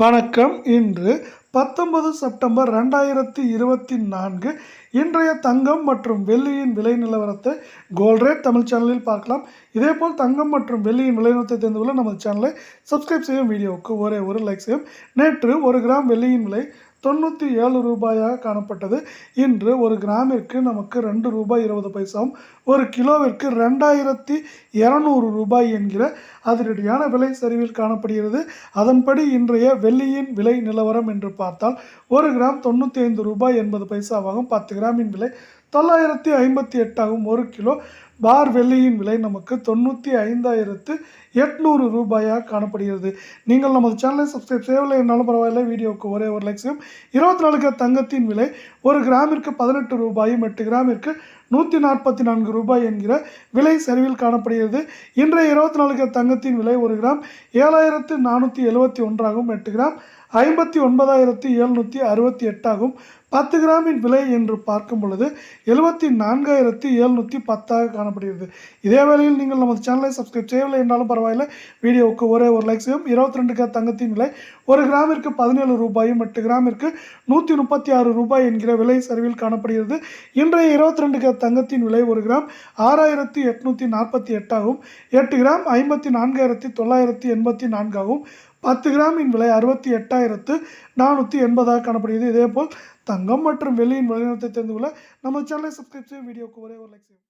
வணக்கம். இன்று 19 செப்டம்பர் 2024 இன்றைய தங்கம் மற்றும் வெள்ளியின் விலை நிலவரத்தை கோல்ட் ரேட் தமிழ் சேனலில் பார்க்கலாம். இதேபோல் தங்கம் மற்றும் வெள்ளியின் விலை நிலவரத்தை தெரிந்து கொள்ள நமது சேனலை சப்ஸ்கிரைப் செய்யும், வீடியோவுக்கு ஒரே ஒரு லைக் செய்யும். நேற்று 1 கிராம் வெள்ளியின் விலை 97 ரூபாயாக காணப்பட்டது. இன்று 1 கிராமிற்கு நமக்கு 2 ரூபாய் 20 பைசாவும் 1 கிலோவிற்கு 2200 ரூபாய் என்கிற அதிரடியான விலை சரிவில் காணப்படுகிறது. அதன்படி இன்றைய வெள்ளியின் விலை நிலவரம் என்று பார்த்தால் 1 கிராம் 95 ரூபாய் 80 பைசாவாகும். 10 கிராமின் விலை 958 ஆகும். 1 கிலோ பார் வெள்ளியின் விலை நமக்கு 95,800 ரூபாயாக காணப்படுகிறது. நீங்கள் நமது சேனலை சப்ஸ்கிரைப் செய்யவில்லை என்றாலும் பரவாயில்லை, வீடியோவுக்கு ஒரே ஒரு லைக் செய்யும். 24 கேரட் தங்கத்தின் விலை 1 கிராமிற்கு 18 ரூபாயும் 8 கிராமிற்கு 144 ரூபாய் என்கிற விலை சரிவில் காணப்படுகிறது. இன்றைய 24 கேரட் தங்கத்தின் விலை 1 கிராம் 7,471 ஆகும். 8 கிராம் 59,768 ஆகும். 10 கிராமின் விலை என்று பார்க்கும் பொழுது 74,710 காணப்படுகிறது. இதே வேளையில் நீங்கள் நமது சேனலை சப்ஸ்கிரைப் செய்யவில்லை என்றாலும் பரவாயில்லை, வீடியோவுக்கு ஒரே ஒரு லைக் செய்யும். 22 கேரட் தங்கத்தின் விலை 1 கிராமிற்கு 17 ரூபாயும் 8 கிராமிற்கு 136 ரூபாய் என்கிற விலை சரிவில் காணப்படுகிறது. இன்றைய 22 கேரட் தங்கத்தின் விலை 1 கிராம் 6,848 ஆகும். 8 கிராம் 54,984 ஆகும். 10 கிராமின் விலை 68,480 காணப்படுகிறது. இதேபோல் தங்கம் மற்றும் வெள்ளியின் விலை நிலவரத்தை தெரிந்து கொள்ள நம்ம சேனலை சப்ஸ்கிரைப் செய்யும், வீடியோவுக்கு ஒரே ஒரு லைக் செய்யும்.